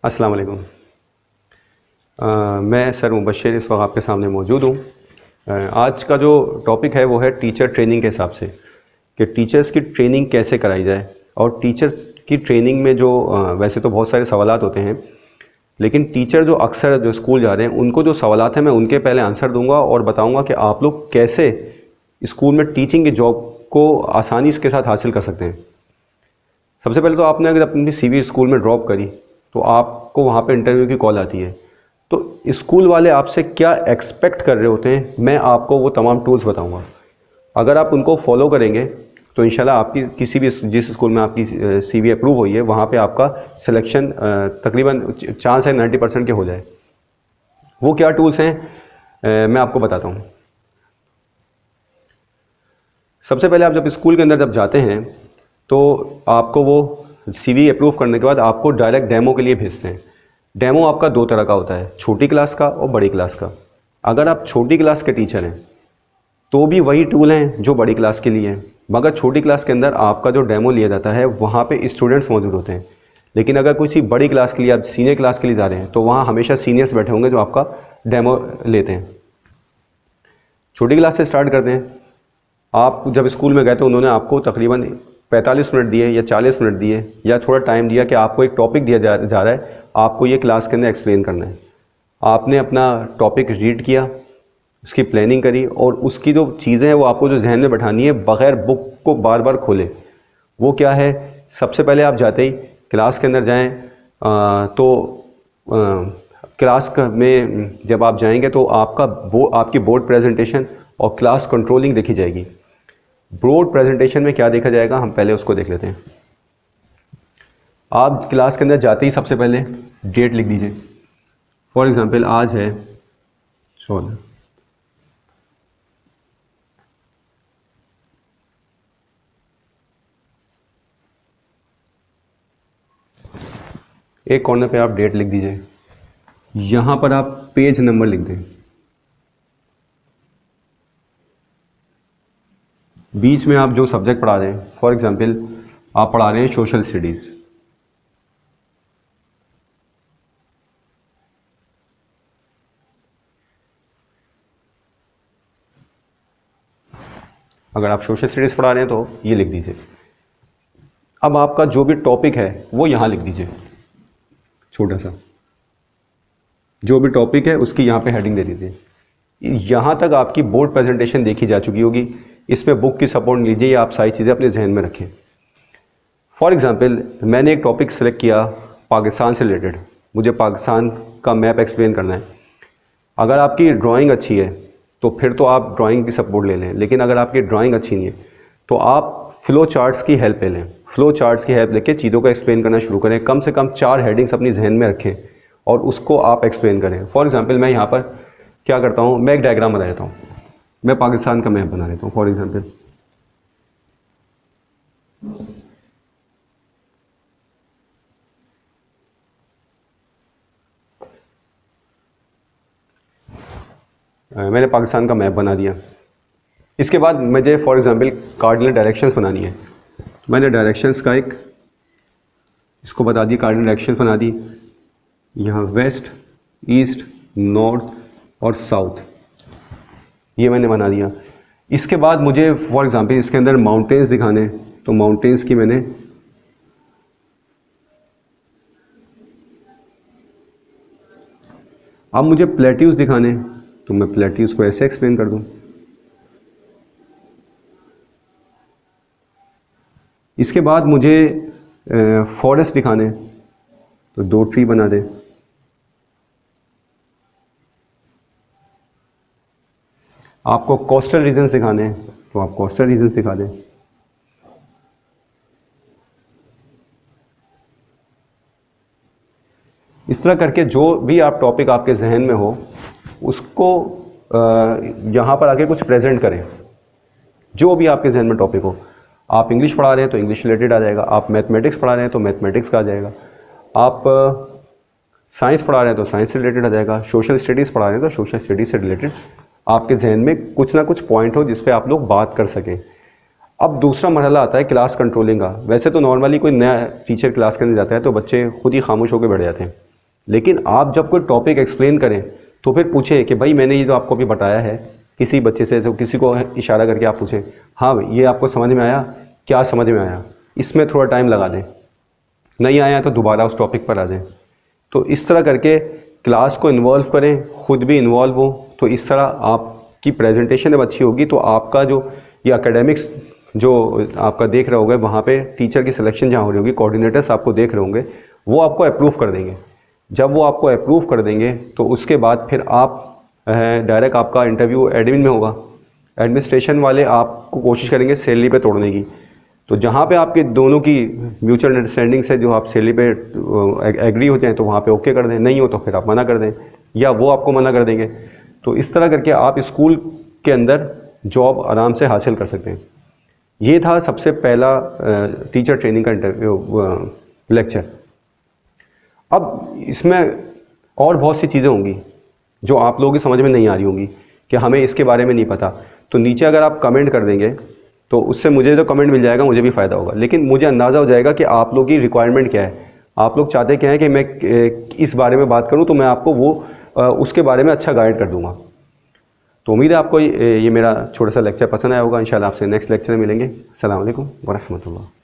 अस्सलाम वालेकुम। मैं सर मुबश्शिर इस वक्त आपके सामने मौजूद हूँ। आज का जो टॉपिक है वो है टीचर ट्रेनिंग के हिसाब से कि टीचर्स की ट्रेनिंग कैसे कराई जाए। और टीचर्स की ट्रेनिंग में जो वैसे तो बहुत सारे सवालात होते हैं, लेकिन टीचर जो अक्सर जो स्कूल जा रहे हैं उनको जो सवालात हैं मैं उनके पहले आंसर दूंगा और बताऊंगा कि आप लोग कैसे स्कूल में टीचिंग की जॉब को आसानी के साथ हासिल कर सकते हैं। सबसे पहले तो आपने अगर अपनी सीवी स्कूल में ड्रॉप करी तो आपको वहाँ पे इंटरव्यू की कॉल आती है, तो स्कूल वाले आपसे क्या एक्सपेक्ट कर रहे होते हैं मैं आपको वो तमाम टूल्स बताऊंगा। अगर आप उनको फॉलो करेंगे तो इंशाल्लाह आपकी किसी भी जिस स्कूल में आपकी सीवी अप्रूव हुई है वहाँ पे आपका सिलेक्शन तकरीबन चांस है 90% के हो जाए। वो क्या टूल्स हैं मैं आपको बताता हूँ। सबसे पहले आप जब स्कूल के अंदर जब जाते हैं तो आपको वो सीवी अप्रूव करने के बाद आपको डायरेक्ट डेमो के लिए भेजते हैं। डेमो आपका दो तरह का होता है, छोटी क्लास का और बड़ी क्लास का। अगर आप छोटी क्लास के टीचर हैं तो भी वही टूल हैं जो बड़ी क्लास के लिए हैं, मगर छोटी क्लास के अंदर आपका जो डेमो लिया जाता है वहाँ पे स्टूडेंट्स मौजूद होते हैं। लेकिन अगर किसी बड़ी क्लास के लिए आप सीनियर क्लास के लिए जा रहे हैं तो वहाँ हमेशा सीनियर्स बैठे होंगे जो आपका डेमो लेते हैं। छोटी क्लास से स्टार्ट करते हैं। आप जब स्कूल में गए तो उन्होंने आपको तकरीबन 45 मिनट दिए या 40 मिनट दिए या थोड़ा टाइम दिया कि आपको एक टॉपिक दिया जा रहा है, आपको ये क्लास के अंदर एक्सप्लेन करना है। आपने अपना टॉपिक रीड किया, उसकी प्लानिंग करी और उसकी जो चीज़ें हैं वो आपको जो जहन में बैठानी है बग़ैर बुक को बार बार खोले। वो क्या है, सबसे पहले आप जाते ही क्लास के अंदर जाएँ क्लास में जब आप जाएंगे तो आपकी बोर्ड प्रेजेंटेशन और क्लास कंट्रोलिंग देखी जाएगी। बोर्ड प्रेजेंटेशन में क्या देखा जाएगा हम पहले उसको देख लेते हैं। आप क्लास के अंदर जाते ही सबसे पहले डेट लिख दीजिए। फॉर एग्जांपल आज है 16। एक कॉर्नर पे आप डेट लिख दीजिए, यहाँ पर आप पेज नंबर लिख दें। बीच में आप जो सब्जेक्ट पढ़ा रहे हैं, फॉर एग्जांपल आप पढ़ा रहे हैं सोशल स्टडीज़, अगर आप सोशल स्टडीज़ पढ़ा रहे हैं तो ये लिख दीजिए। अब आपका जो भी टॉपिक है वो यहाँ लिख दीजिए, छोटा सा जो भी टॉपिक है उसकी यहाँ पे हेडिंग दे दीजिए। यहाँ तक आपकी बोर्ड प्रेजेंटेशन देखी जा चुकी होगी, इसमें बुक की सपोर्ट लीजिए या आप सारी चीज़ें अपने जहन में रखें। फॉर एग्जांपल मैंने एक टॉपिक सेलेक्ट किया पाकिस्तान से रिलेटेड, मुझे पाकिस्तान का मैप एक्सप्लेन करना है। अगर आपकी ड्राइंग अच्छी है तो फिर तो आप ड्राइंग की सपोर्ट ले लें, लेकिन अगर आपकी ड्राइंग अच्छी नहीं है तो आप फ्लो चार्ट्स की हेल्प ले लें। फ्लो चार्ट्स की हेल्प लेके चीज़ों को एक्सप्लेन करना शुरू करें। कम से कम 4 हेडिंग्स अपनी जहन में रखें और उसको आप एक्सप्लेन करें। फॉर एग्जांपल मैं यहाँ पर क्या करता हूँ, मैं एक डायग्राम बना देता हूँ, मैं पाकिस्तान का मैप बना देता हूँ। फॉर एग्जांपल मैंने पाकिस्तान का मैप बना दिया। इसके बाद मुझे फॉर एग्जांपल कार्डिनल डायरेक्शंस बनानी है, तो मैंने डायरेक्शंस का एक इसको बता दी, कार्डिनल डायरेक्शंस बना दी। यहाँ वेस्ट, ईस्ट, नॉर्थ और साउथ ये मैंने बना दिया। इसके बाद मुझे फॉर एग्जांपल इसके अंदर माउंटेन्स दिखाने, तो माउंटेन्स की मैंने अब मुझे प्लेट्यूज दिखाने, तो मैं प्लेट्यूज को ऐसे एक्सप्लेन कर दूं। इसके बाद मुझे फॉरेस्ट दिखाने, तो 2 ट्री बना दें। आपको कोस्टल रीजन्स दिखाने हैं तो आप कोस्टल रीजन्स दिखा दें। इस तरह करके जो भी आप टॉपिक आपके जहन में हो उसको यहाँ पर आके कुछ प्रेजेंट करें। जो भी आपके जहन में टॉपिक हो, आप इंग्लिश पढ़ा रहे हैं तो इंग्लिश रिलेटेड आ जाएगा, आप मैथमेटिक्स पढ़ा रहे हैं तो मैथमेटिक्स का आ जाएगा, आप साइंस पढ़ा रहे हैं तो साइंस से रिलेटेड आ जाएगा, सोशल स्टडीज़ पढ़ा रहे हैं तो सोशल स्टडीज़ से रिलेटेड आपके जहन में कुछ ना कुछ पॉइंट हो जिस पे आप लोग बात कर सकें। अब दूसरा मरहला आता है क्लास कंट्रोलिंग का। वैसे तो नॉर्मली कोई नया टीचर क्लास के अंदर जाता है तो बच्चे खुद ही खामोश होकर बैठ जाते हैं, लेकिन आप जब कोई टॉपिक एक्सप्लेन करें तो फिर पूछें कि भाई मैंने ये जो आपको अभी बताया है, किसी बच्चे से जो किसी को इशारा करके आप पूछें, हाँ ये आपको समझ में आया, क्या समझ में आया, इसमें थोड़ा टाइम लगा दें, नहीं आया तो दोबारा उस टॉपिक पर आ जाएं। तो इस तरह करके क्लास को इन्वॉल्व करें, ख़ुद भी इन्वॉल्व हो, तो इस तरह आपकी प्रेजेंटेशन जब अच्छी होगी तो आपका जो ये एकेडमिक्स जो आपका देख रहे होंगे वहाँ पे टीचर की सिलेक्शन जहाँ हो रही होगी, कोऑर्डिनेटर्स आपको देख रहे होंगे, वो आपको अप्रूव कर देंगे। जब वो आपको अप्रूव कर देंगे तो उसके बाद फिर आप डायरेक्ट आपका इंटरव्यू एडमिन में होगा। एडमिनिस्ट्रेशन वाले आपको कोशिश करेंगे सैलरी पे तोड़ने की। तो जहाँ पे आपके दोनों की म्यूचुअल अंडरस्टैंडिंग से जो आप सैलरी पे एग्री हो जाएँ तो वहाँ पे ओके कर दें, नहीं हो तो फिर आप मना कर दें या वो आपको मना कर देंगे। तो इस तरह करके आप स्कूल के अंदर जॉब आराम से हासिल कर सकते हैं। ये था सबसे पहला टीचर ट्रेनिंग का लेक्चर। अब इसमें और बहुत सी चीज़ें होंगी जो आप लोगों की समझ में नहीं आ रही होंगी कि हमें इसके बारे में नहीं पता। तो नीचे अगर आप कमेंट कर देंगे तो उससे मुझे जो कमेंट मिल जाएगा मुझे भी फ़ायदा होगा, लेकिन मुझे अंदाज़ा हो जाएगा कि आप लोग की रिक्वायरमेंट क्या है, आप लोग चाहते क्या है कि मैं इस बारे में बात करूं, तो मैं आपको वो उसके बारे में अच्छा गाइड कर दूंगा। तो उम्मीद है आपको ये मेरा छोटा सा लेक्चर पसंद आया होगा। इंशाल्लाह आपसे नेक्स्ट लेक्चर में मिलेंगे। अस्सलाम वालेकुम व रहमतुल्लाह।